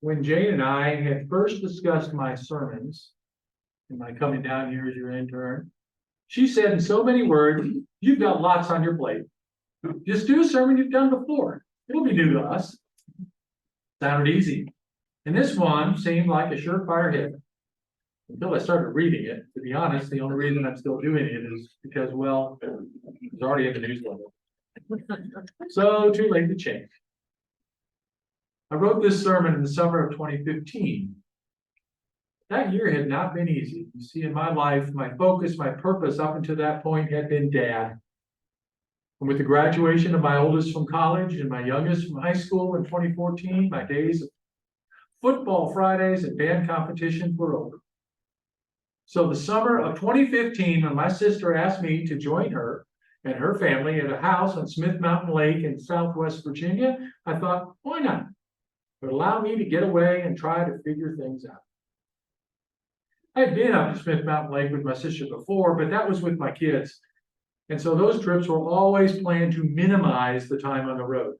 when Jane and I had first discussed my sermons and my coming down here as your intern, she said in so many words, "You've got lots on your plate. Just do a sermon you've done before. It'll be new to us." Sounded easy. And this one seemed like a surefire hit until I started reading it. To be honest, the only reason I'm still doing it is because, well, it's already in the newsletter. So too late to change. I wrote this sermon in the summer of 2015. That year had not been easy. You see, in my life, my focus, my purpose up until that point had been Dad. And with the graduation of my oldest from college and my youngest from high school in 2014, my days of football Fridays and band competitions were over. So the summer of 2015, when my sister asked me to join her and her family at a house on Smith Mountain Lake in Southwest Virginia, I thought, why not? It would allow me to get away and try to figure things out. I had been up to Smith Mountain Lake with my sister before, but that was with my kids. And so those trips were always planned to minimize the time on the road.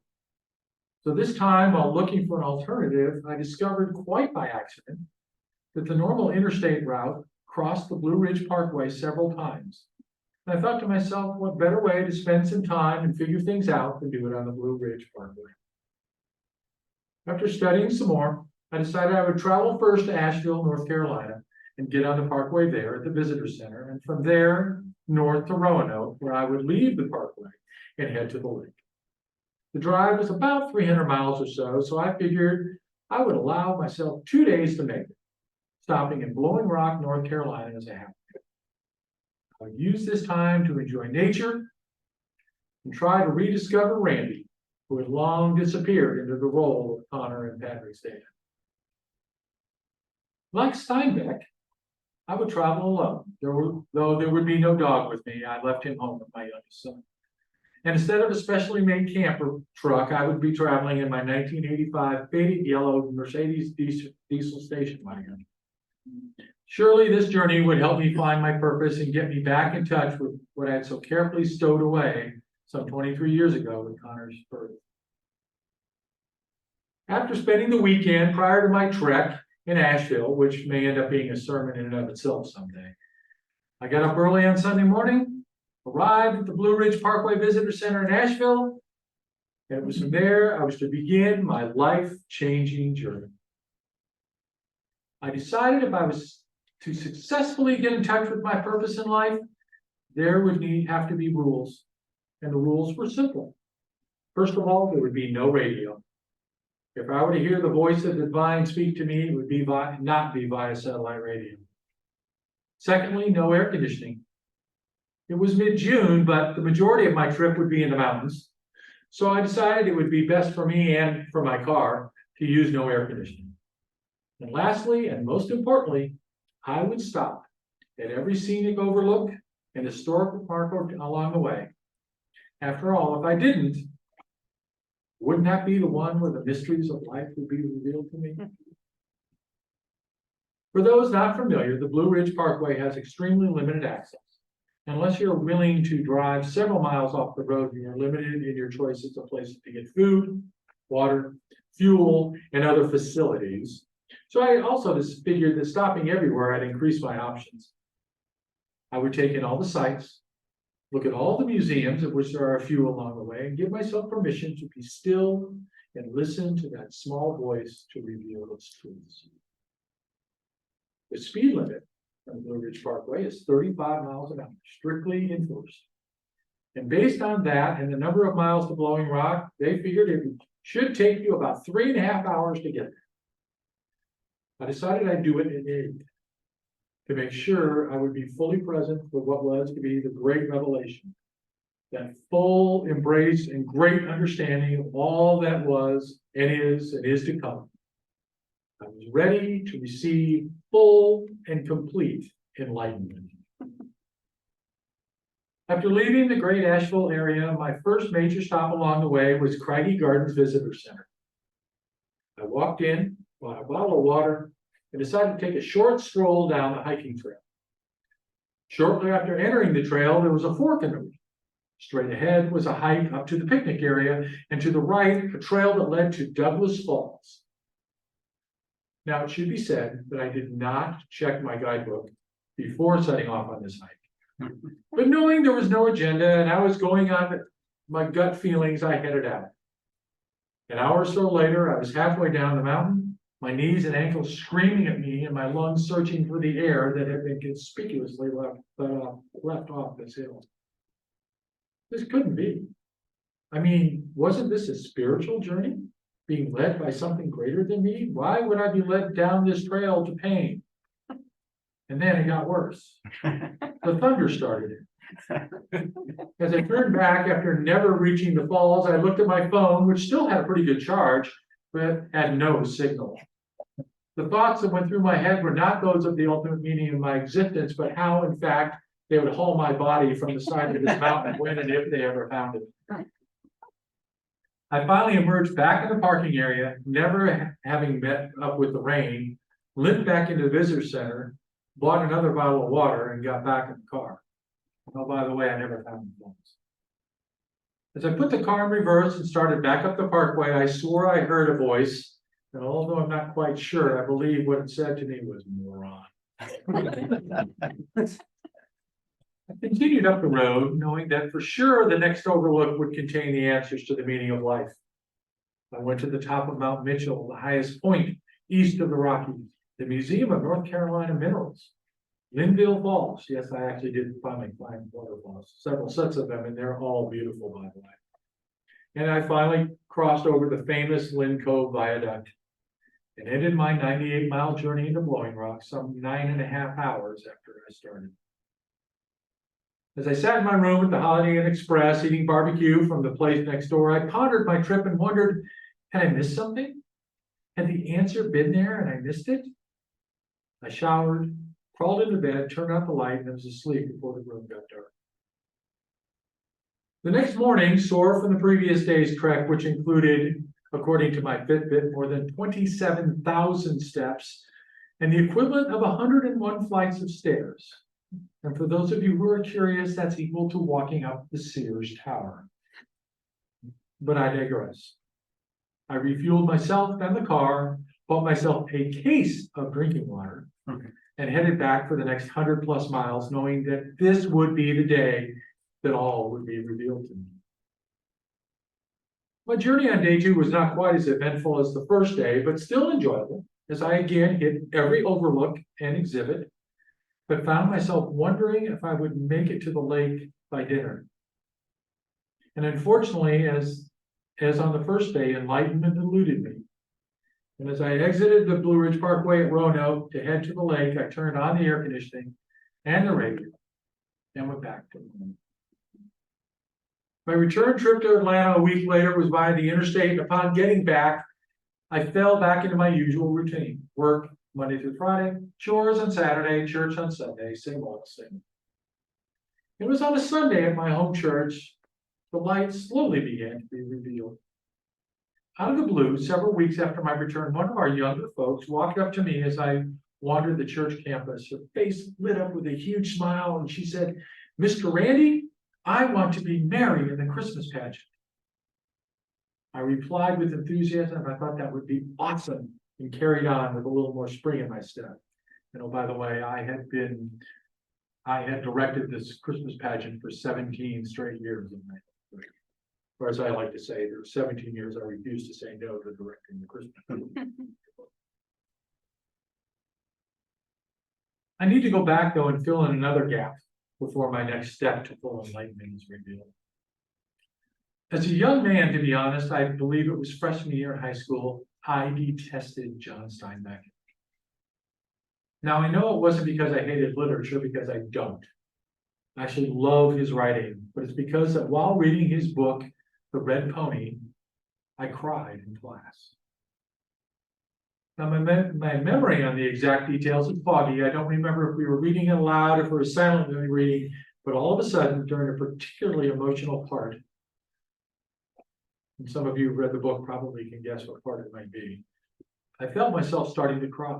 So this time, while looking for an alternative, I discovered quite by accident that the normal interstate route crossed the Blue Ridge Parkway several times. And I thought to myself, what better way to spend some time and figure things out than do it on the Blue Ridge Parkway? After studying some more, I decided I would travel first to Asheville, North Carolina, and get on the Parkway there at the Visitor Center, and from there north to Roanoke, where I would leave the Parkway and head to the lake. The drive was about 300 miles or so, so I figured I would allow myself 2 days to make it, stopping in Blowing Rock, North Carolina as a half day. I would use this time to enjoy nature and try to rediscover Randy, who had long disappeared into the role of Connor and Patrick's dad. Like Steinbeck, I would travel alone, though there would be no dog with me. I left him home with my youngest son. And instead of a specially made camper truck, I would be traveling in my 1985 faded yellow Mercedes diesel station wagon. Surely this journey would help me find my purpose and get me back in touch with what I had so carefully stowed away some 23 years ago with Connor's birth. After spending the weekend prior to my trek in Asheville, which may end up being a sermon in and of itself someday, I got up early on Sunday morning, arrived at the Blue Ridge Parkway Visitor Center in Asheville, and it was from there I was to begin my life-changing journey. I decided if I was to successfully get in touch with my purpose in life, there would have to be rules, and the rules were simple. First of all, there would be no radio. If I were to hear the voice of the divine speak to me, it would be not be via satellite radio. Secondly, no air conditioning. It was mid-June, but the majority of my trip would be in the mountains. So I decided it would be best for me and for my car to use no air conditioning. And lastly, and most importantly, I would stop at every scenic overlook and historical park along the way. After all, if I didn't, wouldn't that be the one where the mysteries of life would be revealed to me? For those not familiar, the Blue Ridge Parkway has extremely limited access. Unless you're willing to drive several miles off the road, you are limited in your choices of places to get food, water, fuel, and other facilities. So I also just figured that stopping everywhere, I'd increase my options. I would take in all the sights, look at all the museums, of which there are a few along the way, and give myself permission to be still and listen to that small voice to reveal its truths. The speed limit on the Blue Ridge Parkway is 35 miles an hour, strictly enforced. And based on that and the number of miles to Blowing Rock, they figured it should take you about 3.5 hours to get there. I decided I'd do it in 8 to make sure I would be fully present for what was to be the great revelation, that full embrace and great understanding of all that was and is to come. I was ready to receive full and complete enlightenment. After leaving the great Asheville area, my first major stop along the way was Craggy Gardens Visitor Center. I walked in, bought a bottle of water, and decided to take a short stroll down the hiking trail. Shortly after entering the trail, there was a fork in the road. Straight ahead was a hike up to the picnic area, and to the right, a trail that led to Douglas Falls. Now, it should be said that I did not check my guidebook before setting off on this hike. But knowing there was no agenda and I was going on my gut feelings, I headed out. An hour or so later, I was halfway down the mountain, my knees and ankles screaming at me and my lungs searching for the air that had been conspicuously left off this hill. This couldn't be. I mean, wasn't this a spiritual journey? Being led by something greater than me? Why would I be led down this trail to pain? And then it got worse. The thunder started. As I turned back after never reaching the falls, I looked at my phone, which still had a pretty good charge, but had no signal. The thoughts that went through my head were not those of the ultimate meaning of my existence, but how, in fact, they would haul my body from the side of this mountain when and if they ever found it. I finally emerged back in the parking area, never having met up with the rain, limped back into the visitor center, bought another bottle of water, and got back in the car. Oh, by the way, I never found the phones. As I put the car in reverse and started back up the Parkway, I swore I heard a voice, and although I'm not quite sure, I believe what it said to me was moron. I continued up the road, knowing that for sure the next overlook would contain the answers to the meaning of life. I went to the top of Mount Mitchell, the highest point east of the Rockies, the Museum of North Carolina Minerals, Linville Falls. Yes, I actually did finally find waterfalls, several sets of them, and they're all beautiful, by the way. And I finally crossed over the famous Lynn Cove Viaduct and ended my 98-mile journey into Blowing Rock some 9.5 hours after I started. As I sat in my room at the Holiday Inn Express eating barbecue from the place next door, I pondered my trip and wondered, had I missed something? Had the answer been there and I missed it? I showered, crawled into bed, turned out the light, and was asleep before the room got dark. The next morning, sore from the previous day's trek, which included, according to my Fitbit, more than 27,000 steps and the equivalent of 101 flights of stairs. And for those of you who are curious, that's equal to walking up the Sears Tower. But I digress. I refueled myself and the car, bought myself a case of drinking water, and headed back for the next 100+ miles, knowing that this would be the day that all would be revealed to me. My journey on day 2 was not quite as eventful as the first day, but still enjoyable, as I again hit every overlook and exhibit, but found myself wondering if I would make it to the lake by dinner. And unfortunately, as on the first day, enlightenment eluded me. And as I exited the Blue Ridge Parkway at Roanoke to head to the lake, I turned on the air conditioning and the radio and went back to home. My return trip to Atlanta a week later was via the interstate, and upon getting back, I fell back into my usual routine. Work Monday through Friday, chores on Saturday, church on Sunday, same old same. It was on a Sunday at my home church, the light slowly began to be revealed. Out of the blue, several weeks after my return, one of our younger folks walked up to me as I wandered the church campus, her face lit up with a huge smile, and she said, "Mr. Randy, I want to be Mary in the Christmas pageant." I replied with enthusiasm. I thought that would be awesome, and carried on with a little more spring in my step. And oh, by the way, I had directed this Christmas pageant for 17 straight years of my life. Or as I like to say, there were 17 years I refused to say no to directing the Christmas pageant. I need to go back though and fill in another gap before my next step to full enlightenment is revealed. As a young man, to be honest, I believe it was freshman year in high school, I detested John Steinbeck. Now, I know it wasn't because I hated literature, because I don't. I actually love his writing, but it's because that while reading his book, The Red Pony, I cried in class. Now, my memory on the exact details is foggy. I don't remember if we were reading it aloud, if we were silently reading, but all of a sudden, during a particularly emotional part, and some of you who read the book probably can guess what part it might be, I felt myself starting to cry.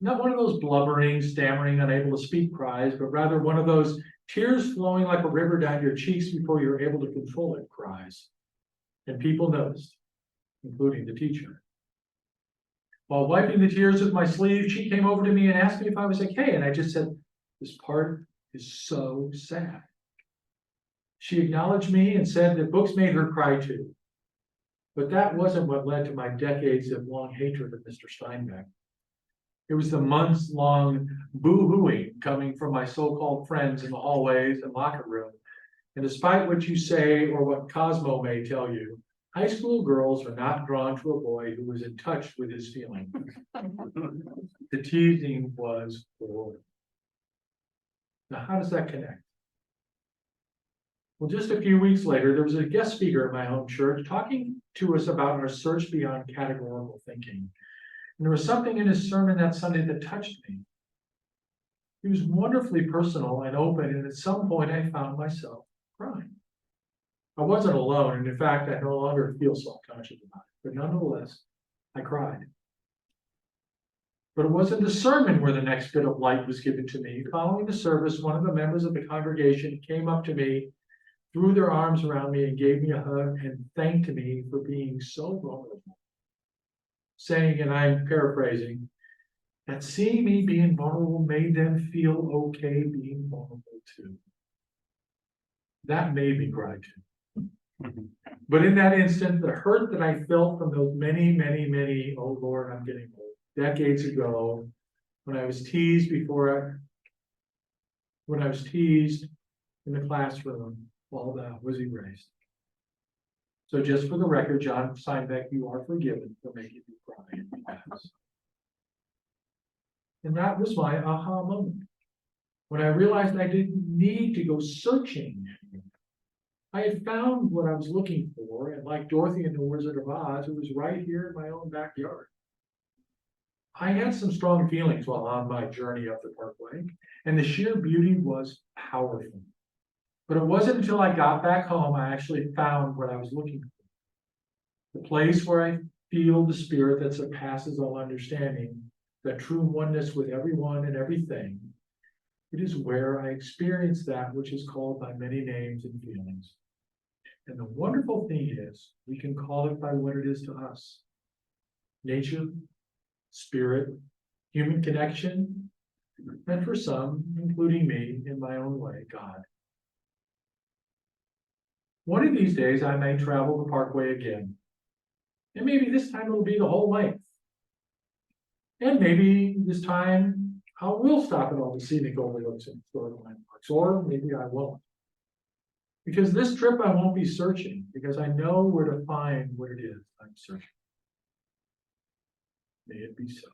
Not one of those blubbering, stammering, unable to speak cries, but rather one of those tears flowing like a river down your cheeks before you're able to control it cries. And people noticed, including the teacher. While wiping the tears with my sleeve, she came over to me and asked me if I was okay, and I just said, "This part is so sad." She acknowledged me and said that books made her cry too. But that wasn't what led to my decades of long hatred of Mr. Steinbeck. It was the months-long boo-hooing coming from my so-called friends in the hallways and locker room. And despite what you say or what Cosmo may tell you, high school girls are not drawn to a boy who was in touch with his feelings. The teasing was horrible. Now, how does that connect? Well, just a few weeks later, there was a guest speaker at my home church talking to us about our search beyond categorical thinking. And there was something in his sermon that Sunday that touched me. He was wonderfully personal and open, and at some point I found myself crying. I wasn't alone, and in fact, I no longer feel self-conscious about it, but nonetheless, I cried. But it wasn't the sermon where the next bit of light was given to me. Following the service, one of the members of the congregation came up to me, threw their arms around me, and gave me a hug and thanked me for being so vulnerable, saying, and I'm paraphrasing, that seeing me being vulnerable made them feel okay being vulnerable too. That made me cry too. But in that instant, the hurt that I felt from those many, oh Lord, I'm getting old, decades ago, when I was teased in the classroom, all that was erased. So just for the record, John Steinbeck, you are forgiven for making me cry in the past. And that was my aha moment. When I realized I didn't need to go searching anymore. I had found what I was looking for, and like Dorothy in the Wizard of Oz, it was right here in my own backyard. I had some strong feelings while on my journey up the Parkway, and the sheer beauty was powerful. But it wasn't until I got back home I actually found what I was looking for. The place where I feel the spirit that surpasses all understanding, that true oneness with everyone and everything. It is where I experience that which is called by many names and feelings. And the wonderful thing is, we can call it by what it is to us. Nature, spirit, human connection, and for some, including me, in my own way, God. One of these days, I may travel the Parkway again. And maybe this time it'll be the whole length. And maybe this time I will stop at all the scenic overlooks and historic landmarks, or maybe I won't. Because this trip I won't be searching, because I know where to find what it is I'm searching. May it be so.